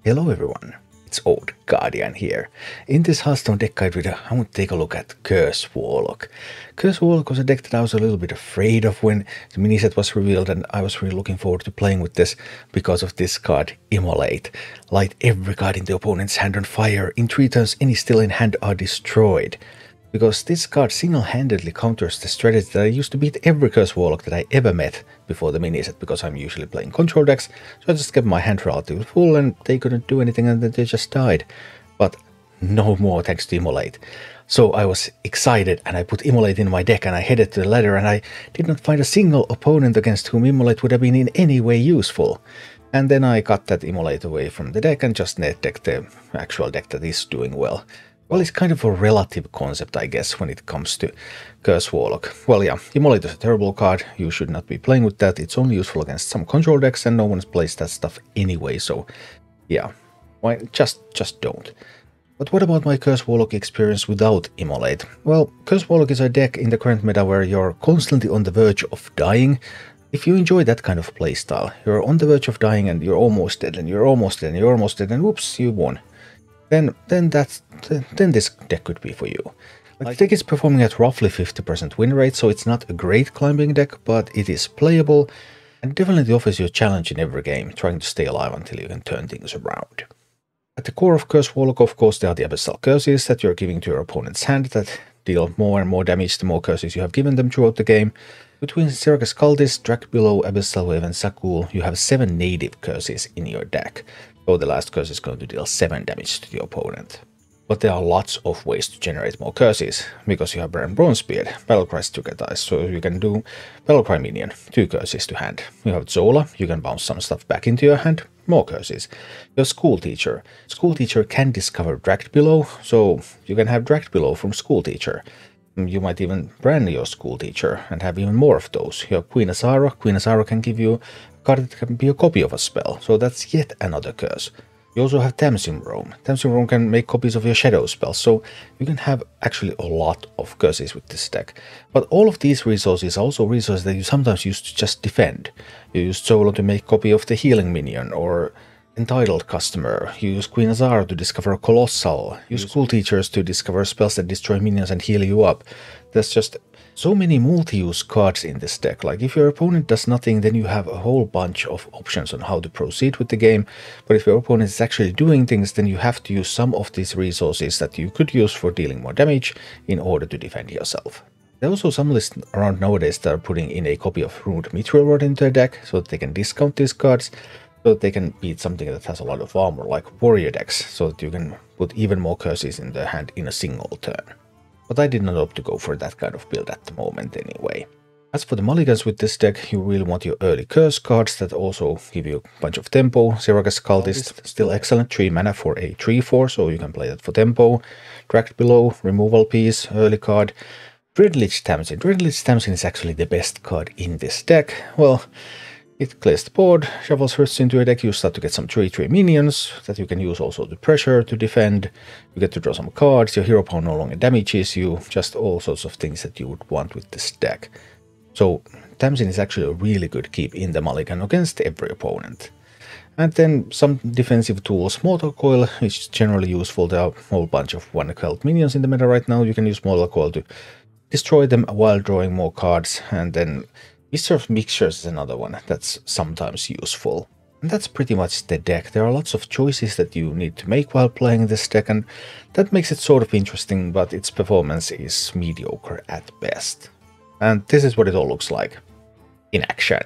Hello everyone, it's Old Guardian here. In this Hearthstone deck guide video, I want to take a look at Curse Warlock. Curse Warlock was a deck that I was a little bit afraid of when the mini set was revealed, and I was really looking forward to playing with this because of this card, Immolate. Light every card in the opponent's hand on fire. In 3 turns, any still in hand are destroyed. Because this card single-handedly counters the strategy that I used to beat every Curse Warlock that I ever met before the mini set, because I'm usually playing control decks, so I just kept my hand relatively full and they couldn't do anything and then they just died. But no more thanks to Immolate. So I was excited and I put Immolate in my deck and I headed to the ladder, and I did not find a single opponent against whom Immolate would have been in any way useful. And then I got that Immolate away from the deck and just net decked the actual deck that is doing well. Well, it's kind of a relative concept, I guess, when it comes to Curse Warlock. Well, yeah, Immolate is a terrible card. You should not be playing with that. It's only useful against some control decks, and no one plays that stuff anyway, so yeah, why just don't. But what about my Curse Warlock experience without Immolate? Well, Curse Warlock is a deck in the current meta where you're constantly on the verge of dying. If you enjoy that kind of playstyle, you're on the verge of dying and you're almost dead, and you're almost dead, and you're almost dead, and whoops, you won. Then this deck could be for you. The deck is performing at roughly 50% win rate, so it's not a great climbing deck, but it is playable and definitely offers you a challenge in every game, trying to stay alive until you can turn things around. At the core of Curse Warlock, of course, there are the Abyssal Curses that you're giving to your opponent's hand that deal more and more damage the more curses you have given them throughout the game. Between Siragas Cultist, Dracbelow, Abyssal Wave and Sakul, you have 7 native curses in your deck. So the last curse is going to deal 7 damage to the opponent. But there are lots of ways to generate more curses, because you have Baron Bronzebeard, Battlecry Stuketize, so you can do Battlecry Minion, 2 curses to hand. You have Zola, you can bounce some stuff back into your hand, more curses. You have School Teacher. School Teacher can discover Dracbelow, so you can have Dracbelow from School Teacher. You might even brand your School Teacher and have even more of those. You have Queen Azara. Queen Azara can give you a card that can be a copy of a spell, so that's yet another curse. You also have Tamsin Roam. Tamsin Roam can make copies of your shadow spells, so you can have actually a lot of curses with this deck. But all of these resources are also resources that you sometimes use to just defend. You use Solo to make a copy of the healing minion, or Entitled Customer. You use Queen Azara to discover a Colossal. You use School Teachers to discover spells that destroy minions and heal you up. There's just so many multi-use cards in this deck. Like, if your opponent does nothing, then you have a whole bunch of options on how to proceed with the game. But if your opponent is actually doing things, then you have to use some of these resources that you could use for dealing more damage in order to defend yourself. There are also some lists around nowadays that are putting in a copy of Ruined Mithril Rod into their deck, so that they can discount these cards, so that they can beat something that has a lot of armor, like warrior decks, so that you can put even more curses in their hand in a single turn. But I did not opt to go for that kind of build at the moment anyway. As for the mulligans with this deck, you really want your early curse cards that also give you a bunch of tempo. Siragas Cultist, still excellent, 3 mana for a 3/4, so you can play that for tempo. Dracbelow, removal piece, early card. Dreadlich Tamsin. Dreadlich Tamsin is actually the best card in this deck. Well, it clears the board, shovels Hearthstone into your deck, you start to get some 3/3 minions that you can use also to pressure, to defend. You get to draw some cards, your hero power no longer damages you, just all sorts of things that you would want with this deck. So Tamsin is actually a really good keep in the mulligan against every opponent. And then some defensive tools. Mortal Coil is generally useful. There are a whole bunch of 1-cult minions in the meta right now. You can use Mortal Coil to destroy them while drawing more cards, and then Mister of Mixtures is another one that's sometimes useful. And that's pretty much the deck. There are lots of choices that you need to make while playing this deck, and that makes it sort of interesting, but its performance is mediocre at best. And this is what it all looks like in action.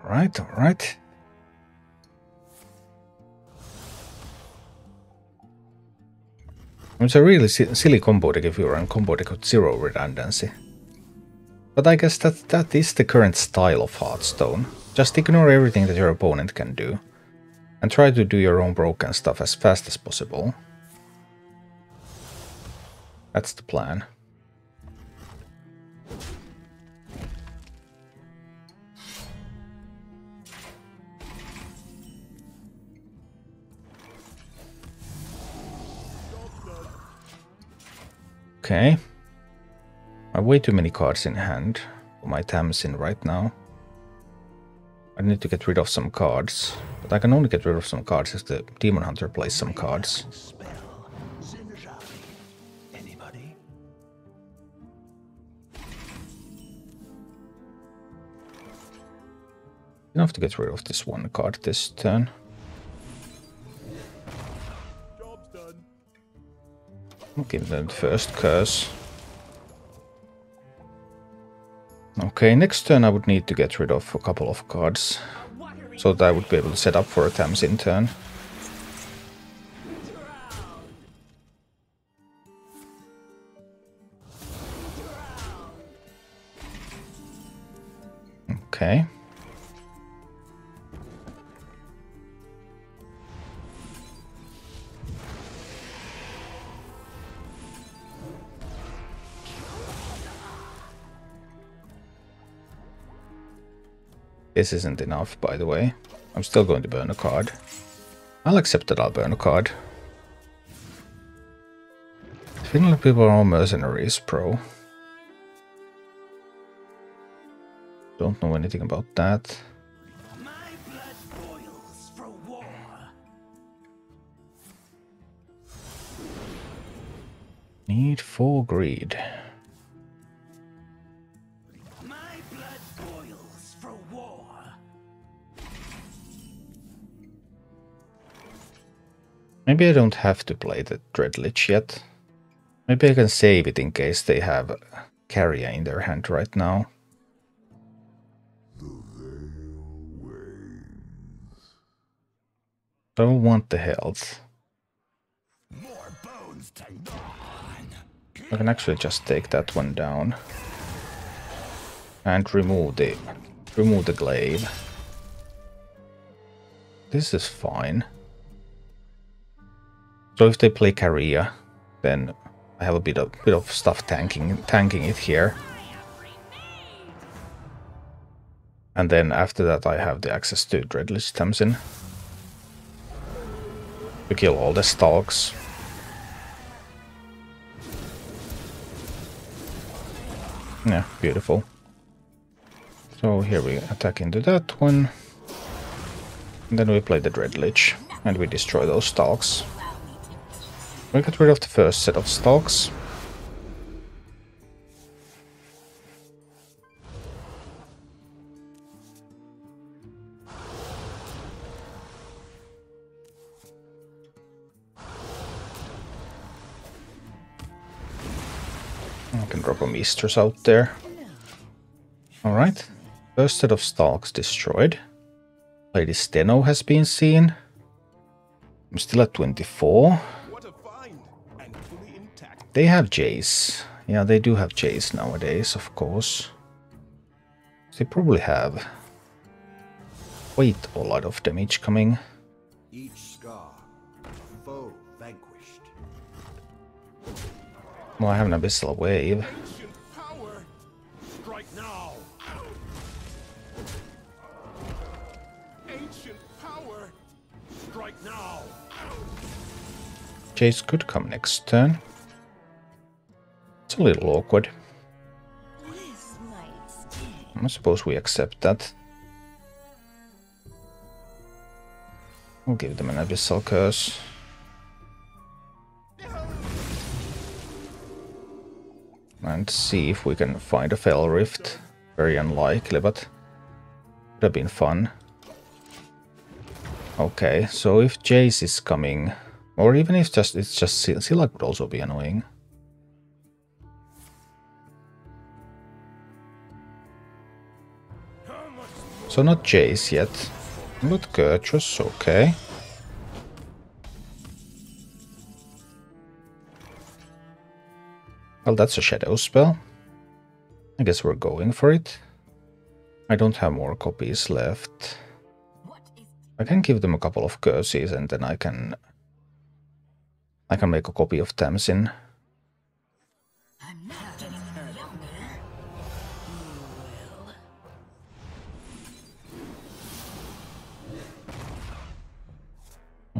Alright. It's a really silly combo deck if you run combo deck with 0 redundancy. But I guess that is the current style of Hearthstone. Just ignore everything that your opponent can do, and try to do your own broken stuff as fast as possible. That's the plan. Okay. have way too many cards in hand for my Tamsin right now. I need to get rid of some cards, but I can only get rid of some cards if the Demon Hunter plays some cards. Enough to get rid of this one card this turn. I'll give them the first curse. Okay, next turn I would need to get rid of a couple of cards, so that I would be able to set up for a Tamsin turn. Okay. This isn't enough, by the way. I'm still going to burn a card. I'll accept that I'll burn a card. Finland people are all mercenaries, pro. Don't know anything about that. My blood boils for war. Need 4 greed. Maybe I don't have to play the Dreadlich yet. Maybe I can save it in case they have Carrier in their hand right now. Don't want the health. I can actually just take that one down. And remove the glaive. This is fine. So if they play Carrier, then I have a bit of stuff tanking it here. And then after that I have the access to Dreadlich Tamsin to kill all the stalks. Yeah, beautiful. So here we attack into that one. And then we play the Dreadlich and we destroy those stalks. We get rid of the first set of stalks. I can drop a Mistress out there. Alright, first set of stalks destroyed. Lady Steno has been seen. I'm still at 24. They have Jace. Yeah, they do have Jace nowadays, of course. They probably have quite a lot of damage coming. Each scar, foe vanquished. Well, I have an Abyssal Wave. Ancient power, strike now. Ancient power, strike now. Jace could come next turn. It's a little awkward. I suppose we accept that. We'll give them an Abyssal Curse. And see if we can find a Fell Rift. Very unlikely, but would have been fun. Okay, so if Jace is coming, or even if it's just Scylla would also be annoying. So not Jace yet, but Gertrude, okay. Well, that's a shadow spell. I guess we're going for it. I don't have more copies left. I can give them a couple of curses and then I can make a copy of Tamsin.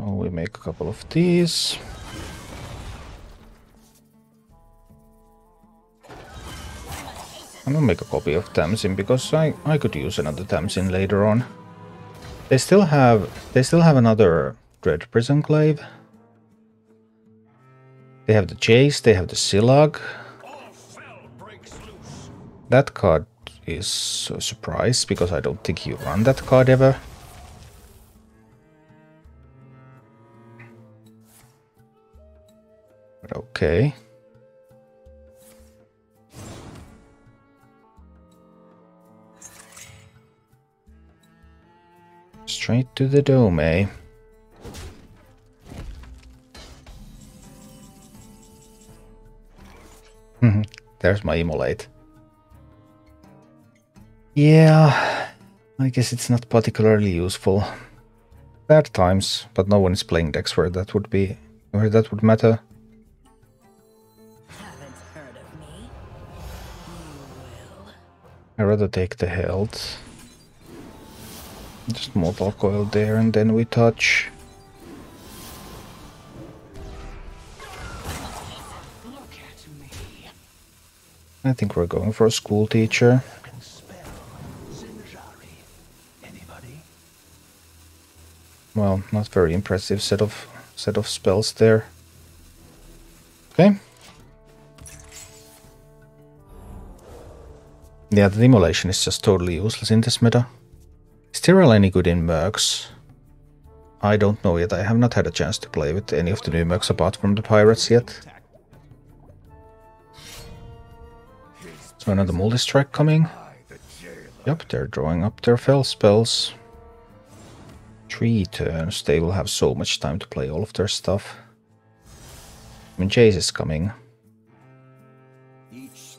Oh, we make a couple of these. I'm gonna make a copy of Tamsin because I could use another Tamsin later on. They still have another Dread Prison Glaive. They have the Chase, they have the Sillag. That card is a surprise because I don't think you run that card ever. But okay. Straight to the dome, eh? There's my Immolate. Yeah, I guess it's not particularly useful. There are times, but no one is playing decks where that would matter. Haven't heard of me? You will. I'd rather take the health. Just Mortal Coil there and then we touch. Look at me. I think we're going for a school teacher. Can spell Zinjari. Anybody? Well, not very impressive set of spells there. Okay. Yeah, the Immolation is just totally useless in this meta. Is Tyrell any good in Mercs? I don't know yet. I have not had a chance to play with any of the new Mercs apart from the Pirates yet. So another multi-strike coming. Yep, they're drawing up their fell spells. 3 turns. They will have so much time to play all of their stuff. I mean, Jace is coming. It's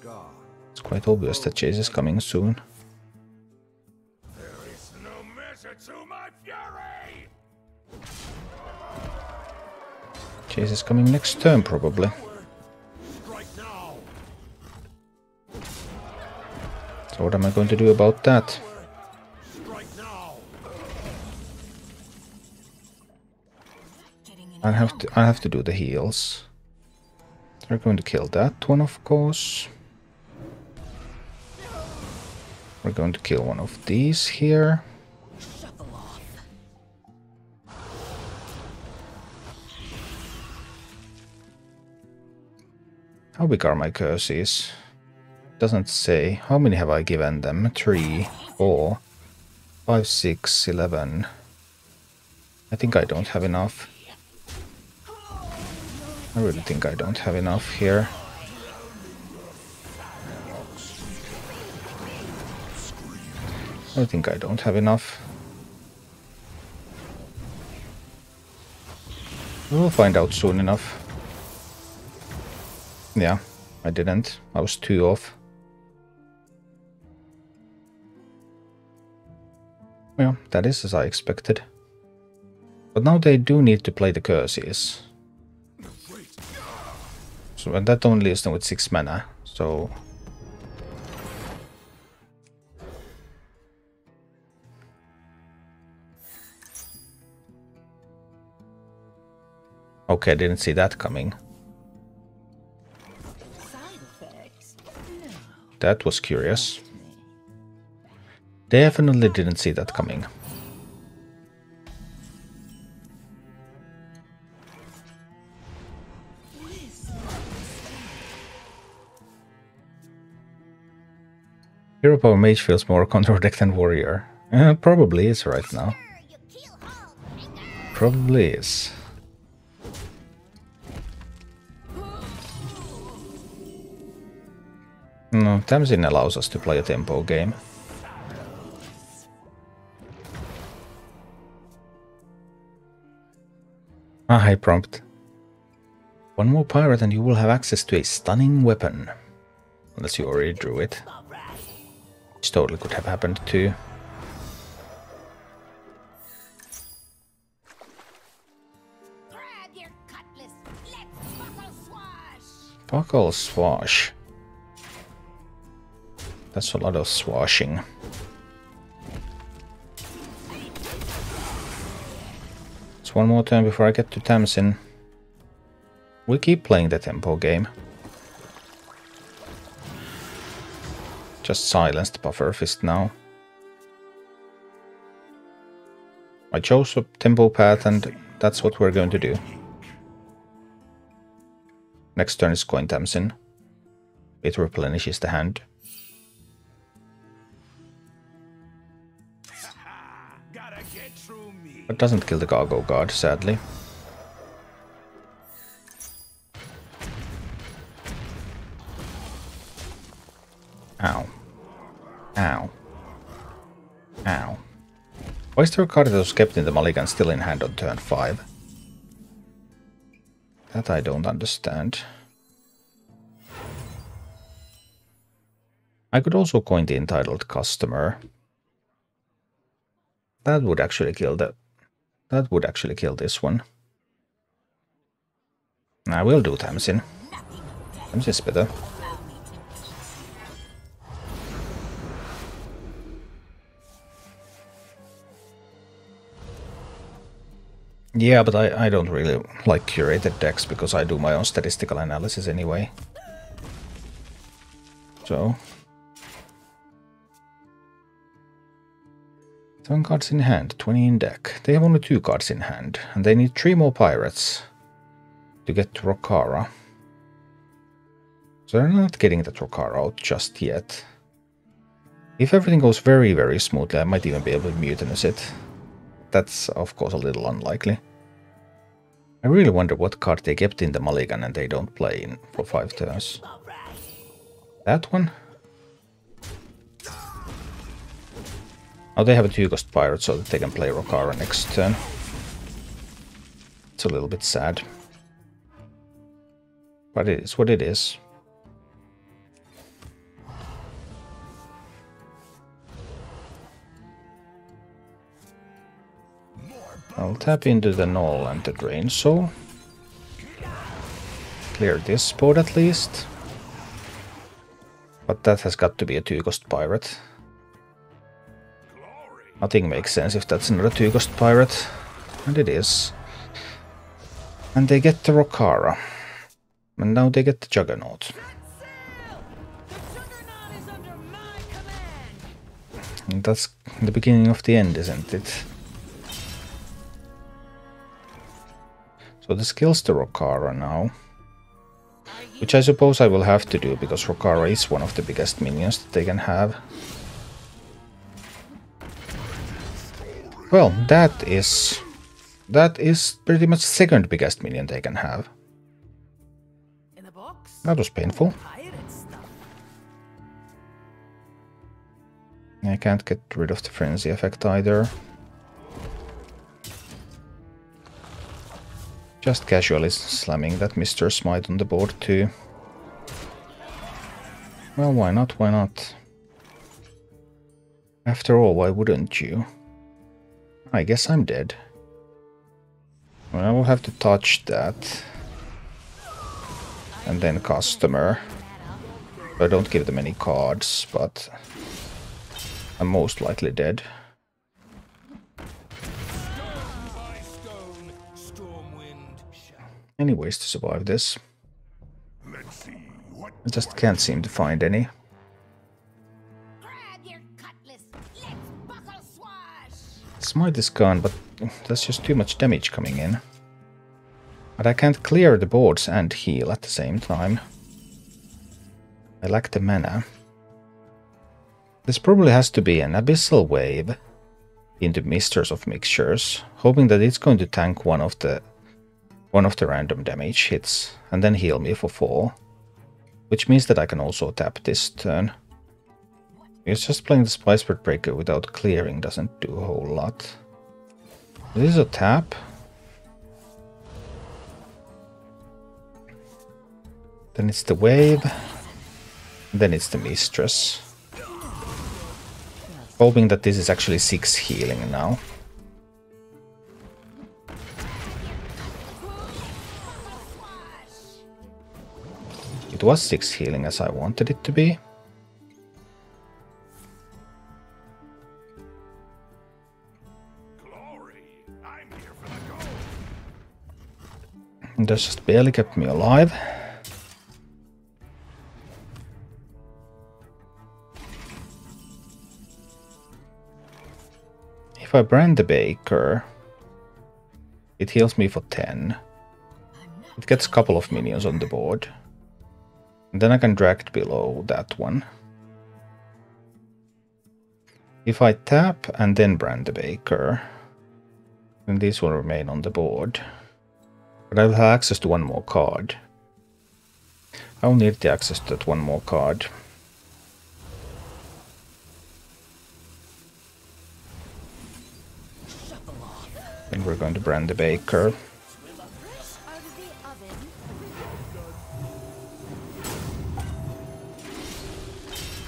quite obvious that Jace is coming soon. There is no measure to my fury! Jace is coming next turn, probably. Strike now! So what am I going to do about that? Strike now! I have to do the heals. They're going to kill that one, of course. We're going to kill one of these here. Shuffle off. How big are my curses? Doesn't say. How many have I given them? 3, 4, 5, 6, 11. I think I don't have enough. I really think I don't have enough here. I think I don't have enough. We'll find out soon enough. Yeah, I didn't. I was 2 off. Yeah, that is as I expected. But now they do need to play the curses. So, and that only leaves them with 6 mana, so... Okay, I didn't see that coming. Side effects? No. That was curious. Definitely didn't see that coming. Hero Power Mage feels more control deck than Warrior. Probably is right now. Probably is. No, Tamsin allows us to play a tempo game. High prompt. One more pirate and you will have access to a stunning weapon. Unless you already drew it. Which totally could have happened too. Grab your cutlass. Let's buckle swash. Buckle swash. That's a lot of swashing. It's one more turn before I get to Tamsin. We keep playing the tempo game. Just silence the buffer fist now. I chose a tempo path and that's what we're going to do. Next turn is Coin Tamsin. It replenishes the hand. But doesn't kill the Gargo guard, sadly. Ow. Ow. Ow. Why is there a card that was kept in the mulligan still in hand on turn 5? That I don't understand. I could also coin the entitled customer. That would actually kill the... That would actually kill this one. I will do Tamsin. Tamsin's better. Yeah, but I don't really like curated decks because I do my own statistical analysis anyway. So... 7 cards in hand, 20 in deck. They have only 2 cards in hand, and they need 3 more pirates to get to Rokara. So they're not getting the Rokara out just yet. If everything goes very, very smoothly, I might even be able to mutinous it. That's, of course, a little unlikely. I really wonder what card they kept in the mulligan and they don't play in for 5 turns. That one? Oh, they have a 2-cost pirate so that they can play Rokara next turn. It's a little bit sad. But it is what it is. I'll tap into the Null and the Drain Soul. Clear this board at least. But that has got to be a 2-cost pirate. Nothing makes sense if that's not a 2-cost pirate. And it is. And they get the Rokara. And now they get the Juggernaut. And that's the beginning of the end, isn't it? So this kills the Rokara now. Which I suppose I will have to do, because Rokara is one of the biggest minions that they can have. Well, that is pretty much the second biggest minion they can have. That was painful. I can't get rid of the frenzy effect either. Just casually slamming that Mr. Smite on the board too. Well, why not, why not? After all, why wouldn't you? I guess I'm dead. Well, I will have to touch that. And then customer. I don't give them any cards, but I'm most likely dead. Any ways to survive this? I just can't seem to find any. Smite is gone, but there's just too much damage coming in. But I can't clear the boards and heal at the same time. I lack the mana. This probably has to be an Abyssal Wave into Misters of Mixtures, hoping that it's going to tank one of the random damage hits and then heal me for 4. Which means that I can also tap this turn. Because just playing the Spicebird Breaker without clearing doesn't do a whole lot. This is a tap. Then it's the wave. Then it's the Mistress. Hoping that this is actually 6 healing now. It was 6 healing as I wanted it to be. And that just barely kept me alive. If I brand the baker, it heals me for 10. It gets a couple of minions on the board. And then I can drag it below that one. If I tap and then brand the baker, then these will remain on the board. But I will have access to one more card. I will need the access to that one more card. Then we're going to brand the baker.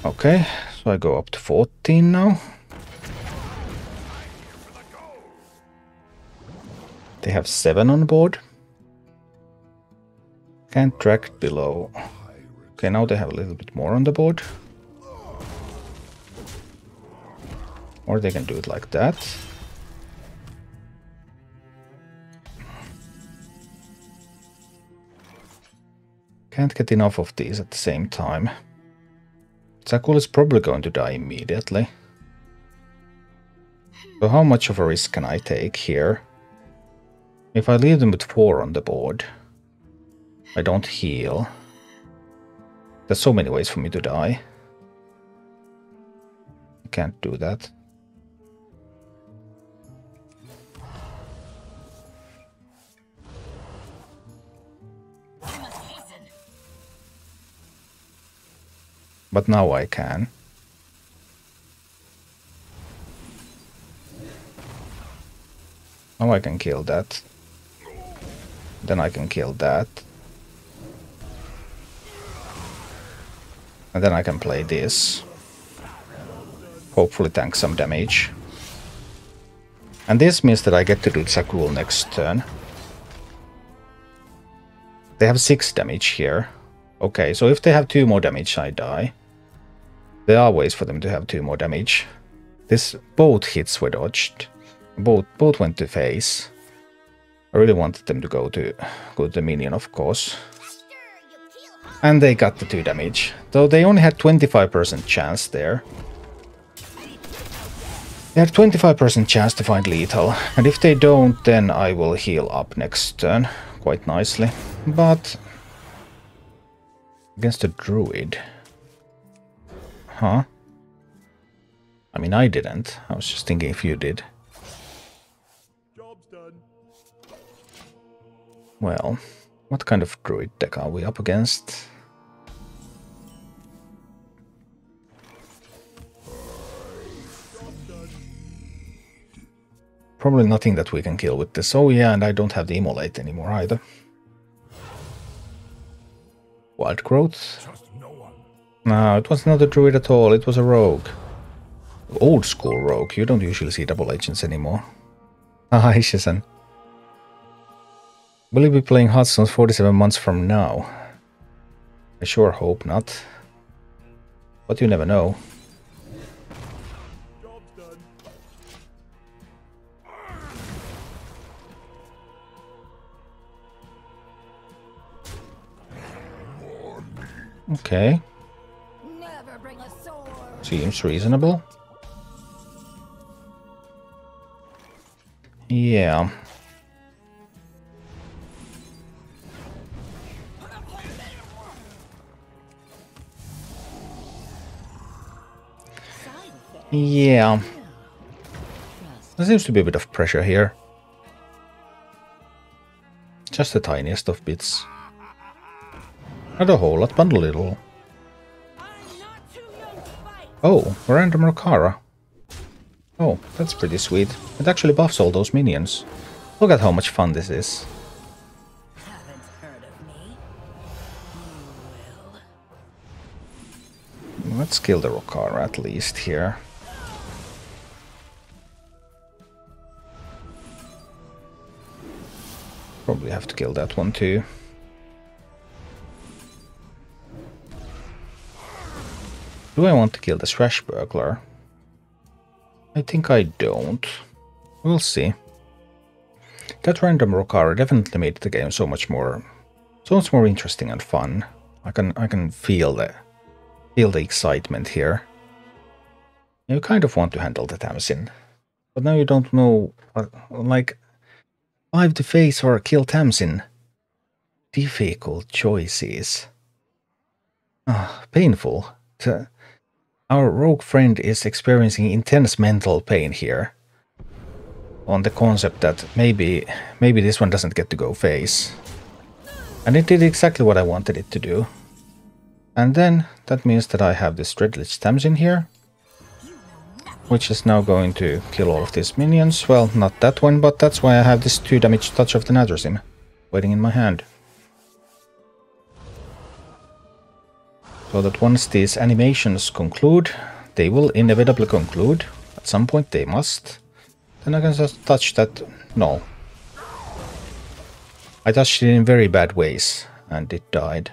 Okay, so I go up to 14 now. They have 7 on board. Can't drag it below. Okay, now they have a little bit more on the board. Or they can do it like that. Can't get enough of these at the same time. Zakul is probably going to die immediately. So how much of a risk can I take here? If I leave them with 4 on the board, I don't heal. There's so many ways for me to die. I can't do that. But now I can. Now I can kill that. Then I can kill that. And then I can play this. Hopefully tank some damage. And this means that I get to do Zakul next turn. They have 6 damage here. Okay, so if they have 2 more damage, I die. There are ways for them to have 2 more damage. Both hits were dodged. Both went to face. I really wanted them to go to the minion, of course. And they got the 2 damage. Though they only had 25% chance there. They had 25% chance to find lethal. And if they don't, then I will heal up next turn quite nicely. But against a druid. Huh? I mean, I didn't. I was just thinking if you did. Job's done. Well, what kind of druid deck are we up against? Probably nothing that we can kill with this. Oh yeah, and I don't have the Immolate anymore either. Wild Growth? No, it was not a druid at all, it was a rogue. Old school rogue, you don't usually see double agents anymore. Hi Shizen. Will you be playing Hearthstone 47 months from now? I sure hope not. But you never know. Okay. Seems reasonable. Yeah. Yeah. There seems to be a bit of pressure here. Just the tiniest of bits. Not a whole lot, but a little. Oh, random Rokara. Oh, that's pretty sweet. It actually buffs all those minions. Look at how much fun this is. Haven't heard of me. You will. Let's kill the Rokara at least here. Probably have to kill that one too. Do I want to kill the Swashbuckler? I think I don't. We'll see. That random Rokara definitely made the game so much more interesting and fun. I can feel the excitement here. You kind of want to handle the Tamsin. But now you don't know, like, 5 to face or kill Tamsin. Difficult choices. Painful. Our rogue friend is experiencing intense mental pain here. On the concept that maybe this one doesn't get to go face. And it did exactly what I wanted it to do. And then that means that I have this Dreadlich Tamsin here, which is now going to kill all of these minions. Well, not that one, but that's why I have this 2 damage Touch of the Nadrasim waiting in my hand. So that once these animations conclude, they will inevitably conclude. At some point they must. Then I can just touch that null. I touched it in very bad ways, and it died.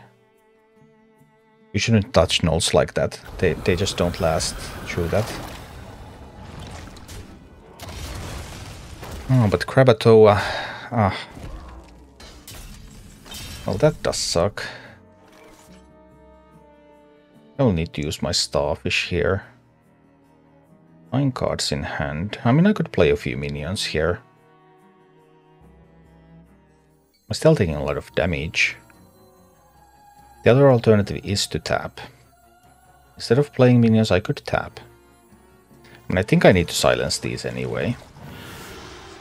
You shouldn't touch nulls like that. They just don't last through that. Oh, but Krakatoa... Well, that does suck. I'll need to use my Starfish here. 9 cards in hand. I mean, I could play a few minions here. I'm still taking a lot of damage. The other alternative is to tap. Instead of playing minions, I could tap. And I think I need to silence these anyway.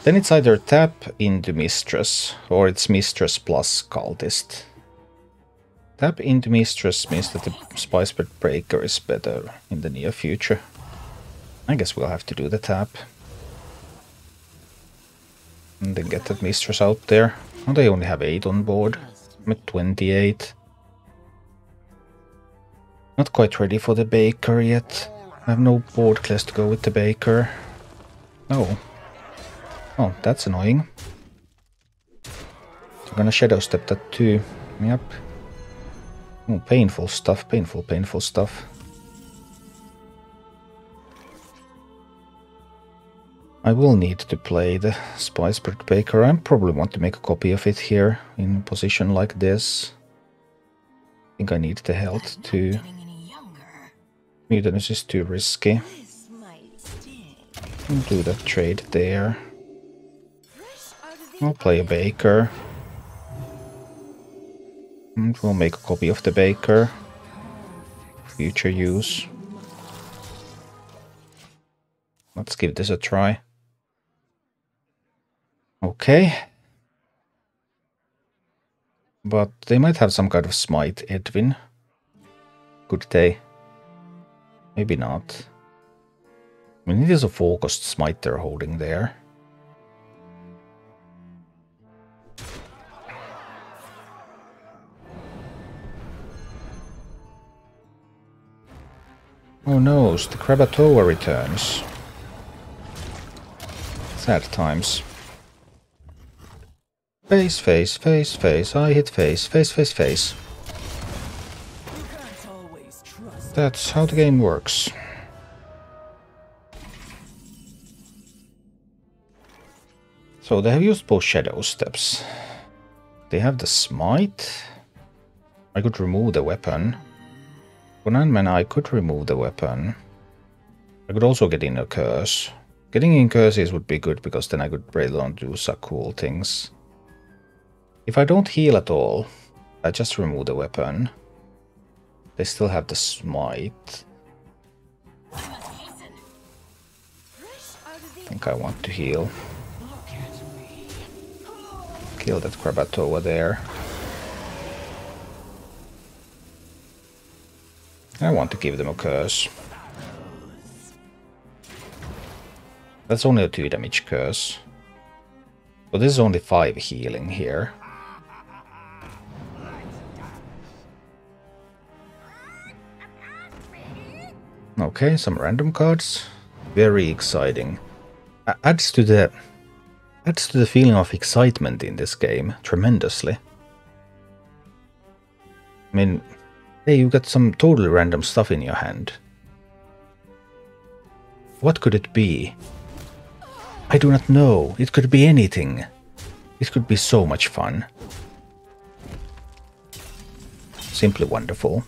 Then it's either tap into Mistress, or it's Mistress plus Cultist. Tap into Mistress means that the Spicebird Breaker is better in the near future. I guess we'll have to do the tap. And then get that Mistress out there. Oh, they only have 8 on board. I'm at 28. Not quite ready for the Baker yet. I have no board class to go with the Baker. Oh. Oh, that's annoying. I'm gonna Shadow Step that too. Yep. Oh, painful stuff. Painful stuff. I will need to play the Spicebird Baker. I probably want to make a copy of it here in a position like this. I think I need the health too. Mutinous is too risky. I'll do that trade there. I'll play a Baker. And we'll make a copy of the Baker. Future use. Let's give this a try. Okay. But they might have some kind of smite, Edwin. Could they? Maybe not. I mean, it is a 4-cost smite they're holding there. Oh no, the Krakatoa returns. Sad times. Face, face, face, face. I hit face, face, face, face. That's how the game works. So they have used both Shadow Steps. They have the Smite. I could remove the weapon. For 9 mana I could remove the weapon. I could also get in a Curse. Getting in Curses would be good because then I could rail on do some cool things. If I don't heal at all, I just remove the weapon. They still have the Smite. I think I want to heal. Kill that Krakatoa there. I want to give them a Curse. That's only a 2 damage Curse. But this is only 5 healing here. Okay, some random cards. Very exciting. Adds to the feeling of excitement in this game tremendously. I mean, hey, you got some totally random stuff in your hand. What could it be? I do not know. It could be anything. It could be so much fun. Simply wonderful.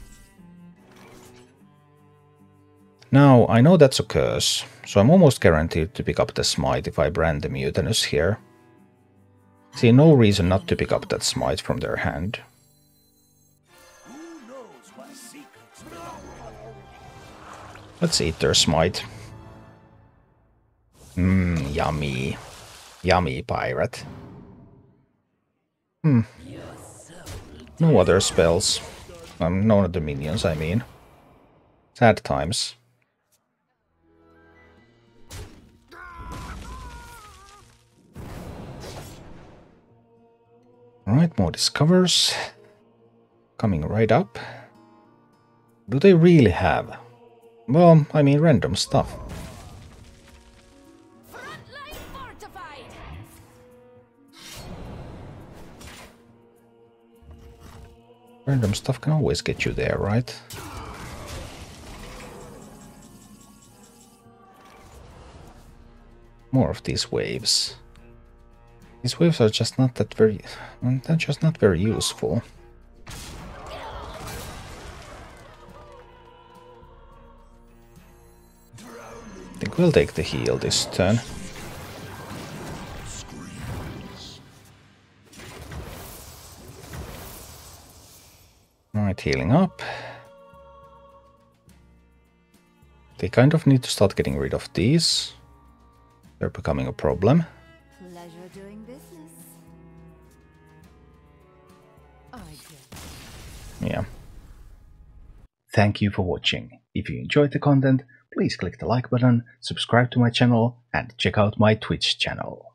Now, I know that's a curse, so I'm almost guaranteed to pick up the smite if I brand the mutinous here. See no reason not to pick up that smite from their hand. Who knows what secrets Let's eat their smite. Mmm, yummy. Yummy, pirate. No other spells. No other minions, I mean. Sad times. Alright, more discovers. Coming right up. Do they really have? Well, I mean random stuff. Frontline fortified. Random stuff can always get you there, right? More of these waves. These waves are just not that very... they're just not very useful. I think we'll take the heal this turn. Alright, healing up. They kind of need to start getting rid of these. They're becoming a problem. Pleasure doing business. I get it. Yeah. Thank you for watching. If you enjoyed the content, please click the like button, subscribe to my channel, and check out my Twitch channel.